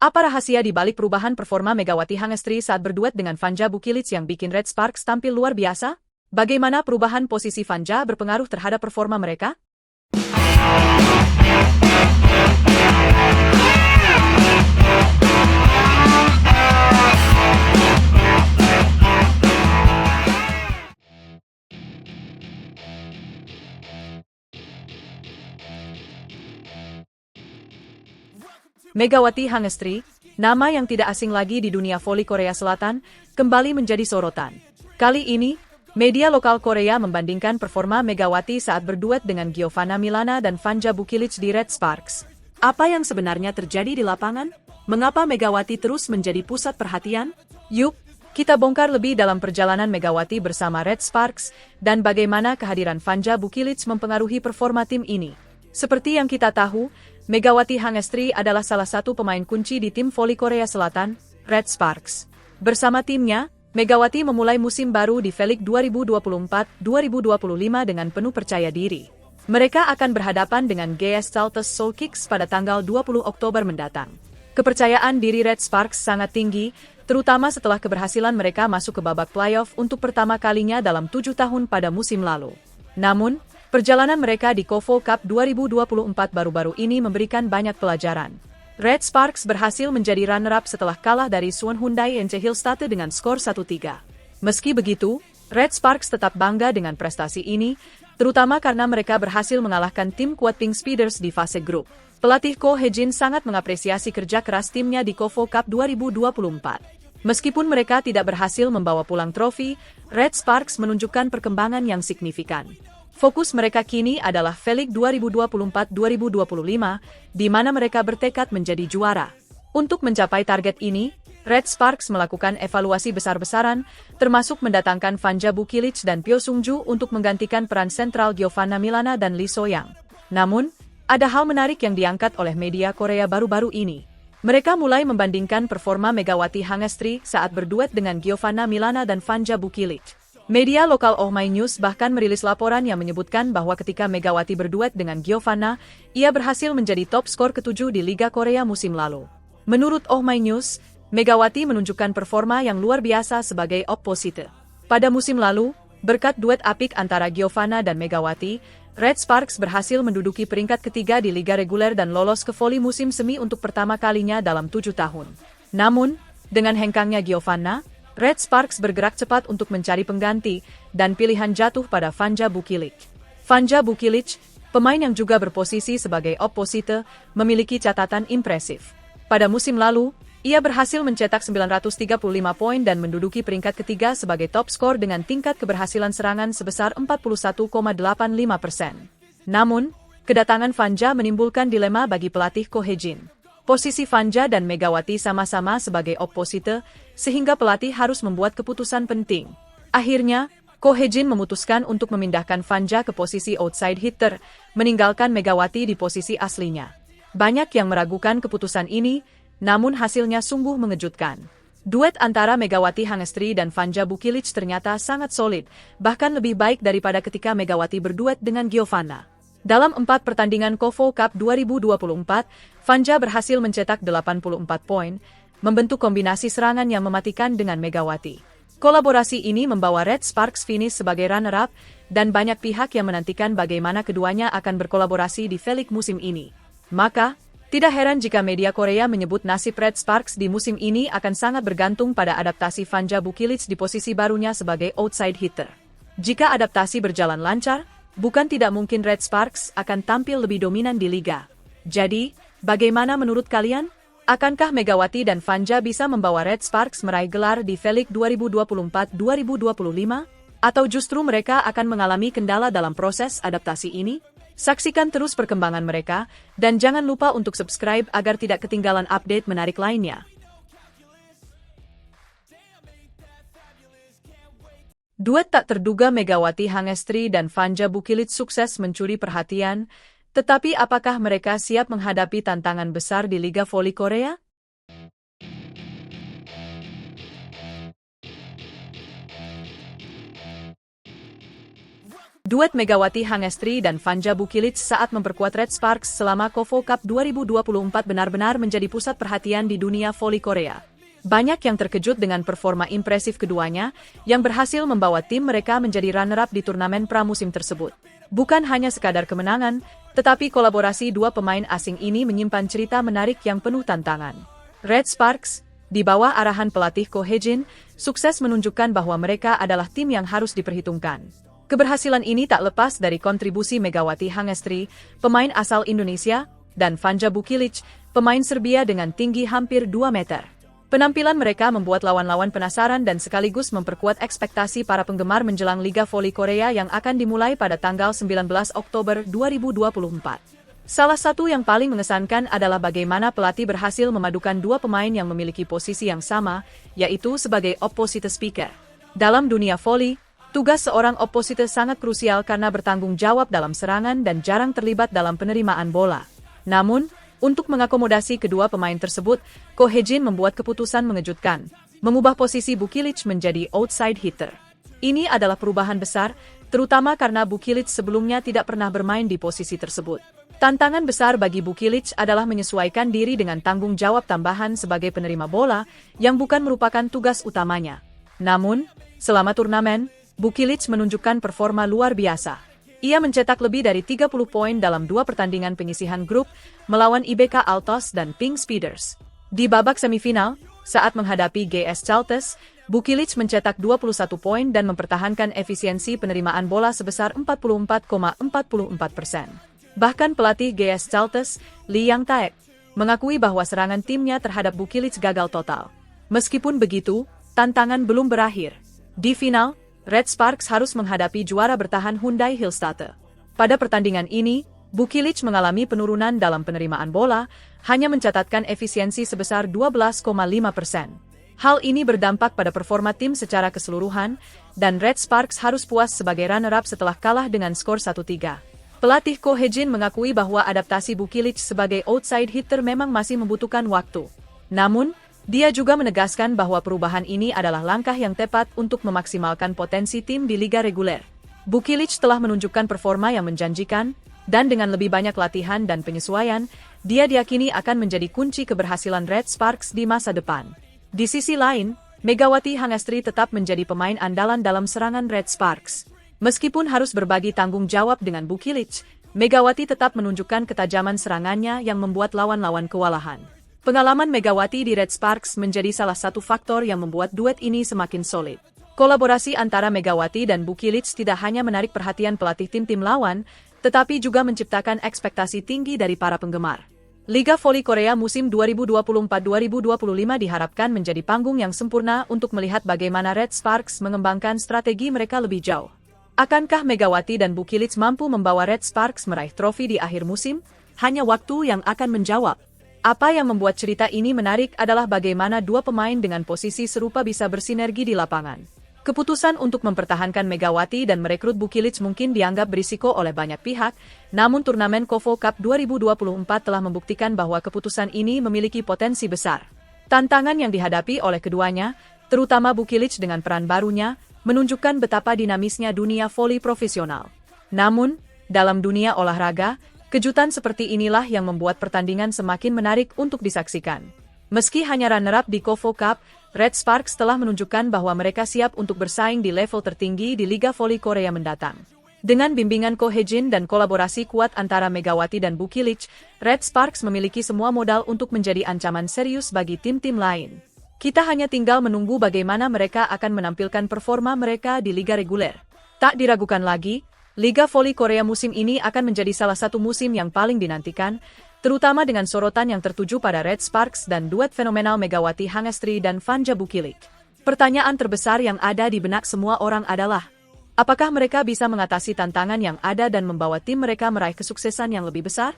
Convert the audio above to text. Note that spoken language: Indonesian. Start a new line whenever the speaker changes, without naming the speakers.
Apa rahasia di balik perubahan performa Megawati Hangestri saat berduet dengan Vanja Bukilic yang bikin Red Sparks tampil luar biasa? Bagaimana perubahan posisi Vanja berpengaruh terhadap performa mereka? Megawati Hangestri, nama yang tidak asing lagi di dunia voli Korea Selatan, kembali menjadi sorotan. Kali ini, media lokal Korea membandingkan performa Megawati saat berduet dengan Giovanna Milana dan Vanja Bukilic di Red Sparks. Apa yang sebenarnya terjadi di lapangan? Mengapa Megawati terus menjadi pusat perhatian? Yuk, kita bongkar lebih dalam perjalanan Megawati bersama Red Sparks dan bagaimana kehadiran Vanja Bukilic mempengaruhi performa tim ini. Seperti yang kita tahu, Megawati Hangestri adalah salah satu pemain kunci di tim voli Korea Selatan, Red Sparks. Bersama timnya, Megawati memulai musim baru di V-League 2024-2025 dengan penuh percaya diri. Mereka akan berhadapan dengan GS Saltus Seoul Kicks pada tanggal 20 Oktober mendatang. Kepercayaan diri Red Sparks sangat tinggi, terutama setelah keberhasilan mereka masuk ke babak playoff untuk pertama kalinya dalam 7 tahun pada musim lalu. Namun, perjalanan mereka di KOFO Cup 2024 baru-baru ini memberikan banyak pelajaran. Red Sparks berhasil menjadi runner-up setelah kalah dari Suwon Hyundai NC Hillstate dengan skor 1-3. Meski begitu, Red Sparks tetap bangga dengan prestasi ini, terutama karena mereka berhasil mengalahkan tim kuat Pink Speeders di fase grup. Pelatih Ko Hye-jin sangat mengapresiasi kerja keras timnya di KOFO Cup 2024. Meskipun mereka tidak berhasil membawa pulang trofi, Red Sparks menunjukkan perkembangan yang signifikan. Fokus mereka kini adalah V-League 2024-2025, di mana mereka bertekad menjadi juara. Untuk mencapai target ini, Red Sparks melakukan evaluasi besar-besaran, termasuk mendatangkan Vanja Bukilic dan Pyo Sung-ju untuk menggantikan peran sentral Giovanna Milana dan Lee So-young. Namun, ada hal menarik yang diangkat oleh media Korea baru-baru ini. Mereka mulai membandingkan performa Megawati Hangestri saat berduet dengan Giovanna Milana dan Vanja Bukilic. Media lokal Oh My News bahkan merilis laporan yang menyebutkan bahwa ketika Megawati berduet dengan Giovanna, ia berhasil menjadi top skor ke-7 di Liga Korea musim lalu. Menurut Oh My News, Megawati menunjukkan performa yang luar biasa sebagai opposite. Pada musim lalu, berkat duet apik antara Giovanna dan Megawati, Red Sparks berhasil menduduki peringkat ketiga di Liga Reguler dan lolos ke voli musim semi untuk pertama kalinya dalam 7 tahun. Namun, dengan hengkangnya Giovanna, Red Sparks bergerak cepat untuk mencari pengganti, dan pilihan jatuh pada Vanja Bukilic. Vanja Bukilic, pemain yang juga berposisi sebagai opposite, memiliki catatan impresif. Pada musim lalu, ia berhasil mencetak 935 poin dan menduduki peringkat ketiga sebagai top skor dengan tingkat keberhasilan serangan sebesar 41,85%. Namun, kedatangan Vanja menimbulkan dilema bagi pelatih Ko Hye-jin. Posisi Vanja dan Megawati sama-sama sebagai opposite, sehingga pelatih harus membuat keputusan penting. Akhirnya, Ko Hye-jin memutuskan untuk memindahkan Vanja ke posisi outside hitter, meninggalkan Megawati di posisi aslinya. Banyak yang meragukan keputusan ini, namun hasilnya sungguh mengejutkan. Duet antara Megawati Hangestri dan Vanja Bukilic ternyata sangat solid, bahkan lebih baik daripada ketika Megawati berduet dengan Giovanna. Dalam 4 pertandingan KOFO Cup 2024, Vanja berhasil mencetak 84 poin, membentuk kombinasi serangan yang mematikan dengan Megawati. Kolaborasi ini membawa Red Sparks finish sebagai runner-up, dan banyak pihak yang menantikan bagaimana keduanya akan berkolaborasi di V-League musim ini. Maka, tidak heran jika media Korea menyebut nasib Red Sparks di musim ini akan sangat bergantung pada adaptasi Vanja Bukilic di posisi barunya sebagai outside hitter. Jika adaptasi berjalan lancar, bukan tidak mungkin Red Sparks akan tampil lebih dominan di liga. Jadi, bagaimana menurut kalian? Akankah Megawati dan Vanja bisa membawa Red Sparks meraih gelar di V-League 2024-2025? Atau justru mereka akan mengalami kendala dalam proses adaptasi ini? Saksikan terus perkembangan mereka, dan jangan lupa untuk subscribe agar tidak ketinggalan update menarik lainnya. Duet tak terduga Megawati Hangestri dan Vanja Bukilic sukses mencuri perhatian, tetapi apakah mereka siap menghadapi tantangan besar di Liga Voli Korea? Duet Megawati Hangestri dan Vanja Bukilic saat memperkuat Red Sparks selama KOFO Cup 2024 benar-benar menjadi pusat perhatian di dunia voli Korea. Banyak yang terkejut dengan performa impresif keduanya, yang berhasil membawa tim mereka menjadi runner-up di turnamen pramusim tersebut. Bukan hanya sekadar kemenangan, tetapi kolaborasi dua pemain asing ini menyimpan cerita menarik yang penuh tantangan. Red Sparks, di bawah arahan pelatih Ko Hye-jin, sukses menunjukkan bahwa mereka adalah tim yang harus diperhitungkan. Keberhasilan ini tak lepas dari kontribusi Megawati Hangestri, pemain asal Indonesia, dan Vanja Bukilic, pemain Serbia dengan tinggi hampir 2 meter. Penampilan mereka membuat lawan-lawan penasaran dan sekaligus memperkuat ekspektasi para penggemar menjelang Liga Voli Korea yang akan dimulai pada tanggal 19 Oktober 2024. Salah satu yang paling mengesankan adalah bagaimana pelatih berhasil memadukan dua pemain yang memiliki posisi yang sama, yaitu sebagai opposite speaker. Dalam dunia voli, tugas seorang opposite sangat krusial karena bertanggung jawab dalam serangan dan jarang terlibat dalam penerimaan bola. Namun, untuk mengakomodasi kedua pemain tersebut, Ko Hye-jin membuat keputusan mengejutkan, mengubah posisi Bukilic menjadi outside hitter. Ini adalah perubahan besar, terutama karena Bukilic sebelumnya tidak pernah bermain di posisi tersebut. Tantangan besar bagi Bukilic adalah menyesuaikan diri dengan tanggung jawab tambahan sebagai penerima bola, yang bukan merupakan tugas utamanya. Namun, selama turnamen, Bukilic menunjukkan performa luar biasa. Ia mencetak lebih dari 30 poin dalam 2 pertandingan penyisihan grup melawan IBK Altos dan Pink Speeders. Di babak semifinal, saat menghadapi GS Chalters, Bukilic mencetak 21 poin dan mempertahankan efisiensi penerimaan bola sebesar 44,44%. Bahkan pelatih GS Chalters, Lee Yang Taek, mengakui bahwa serangan timnya terhadap Bukilic gagal total. Meskipun begitu, tantangan belum berakhir. Di final, Red Sparks harus menghadapi juara bertahan Hyundai Hillstatte. Pada pertandingan ini, Bukilic mengalami penurunan dalam penerimaan bola, hanya mencatatkan efisiensi sebesar 12,5%. Hal ini berdampak pada performa tim secara keseluruhan, dan Red Sparks harus puas sebagai runner-up setelah kalah dengan skor 1-3. Pelatih Ko Hye-jin mengakui bahwa adaptasi Bukilic sebagai outside hitter memang masih membutuhkan waktu. Namun, dia juga menegaskan bahwa perubahan ini adalah langkah yang tepat untuk memaksimalkan potensi tim di liga reguler. Bukilic telah menunjukkan performa yang menjanjikan, dan dengan lebih banyak latihan dan penyesuaian, dia diyakini akan menjadi kunci keberhasilan Red Sparks di masa depan. Di sisi lain, Megawati Hangestri tetap menjadi pemain andalan dalam serangan Red Sparks. Meskipun harus berbagi tanggung jawab dengan Bukilic, Megawati tetap menunjukkan ketajaman serangannya yang membuat lawan-lawan kewalahan. Pengalaman Megawati di Red Sparks menjadi salah satu faktor yang membuat duet ini semakin solid. Kolaborasi antara Megawati dan Bukilic tidak hanya menarik perhatian pelatih tim-tim lawan, tetapi juga menciptakan ekspektasi tinggi dari para penggemar. Liga Voli Korea musim 2024-2025 diharapkan menjadi panggung yang sempurna untuk melihat bagaimana Red Sparks mengembangkan strategi mereka lebih jauh. Akankah Megawati dan Bukilic mampu membawa Red Sparks meraih trofi di akhir musim? Hanya waktu yang akan menjawab. Apa yang membuat cerita ini menarik adalah bagaimana dua pemain dengan posisi serupa bisa bersinergi di lapangan. Keputusan untuk mempertahankan Megawati dan merekrut Bukilic mungkin dianggap berisiko oleh banyak pihak, namun turnamen KOFO Cup 2024 telah membuktikan bahwa keputusan ini memiliki potensi besar. Tantangan yang dihadapi oleh keduanya, terutama Bukilic dengan peran barunya, menunjukkan betapa dinamisnya dunia voli profesional. Namun, dalam dunia olahraga, kejutan seperti inilah yang membuat pertandingan semakin menarik untuk disaksikan. Meski hanya runner-up di KOFO Cup, Red Sparks telah menunjukkan bahwa mereka siap untuk bersaing di level tertinggi di Liga Voli Korea mendatang. Dengan bimbingan Ko Hye-jin dan kolaborasi kuat antara Megawati dan Bukilic, Red Sparks memiliki semua modal untuk menjadi ancaman serius bagi tim-tim lain. Kita hanya tinggal menunggu bagaimana mereka akan menampilkan performa mereka di liga reguler. Tak diragukan lagi, Liga Voli Korea musim ini akan menjadi salah satu musim yang paling dinantikan, terutama dengan sorotan yang tertuju pada Red Sparks dan duet fenomenal Megawati Hangestri dan Vanja Bukilic. Pertanyaan terbesar yang ada di benak semua orang adalah, apakah mereka bisa mengatasi tantangan yang ada dan membawa tim mereka meraih kesuksesan yang lebih besar?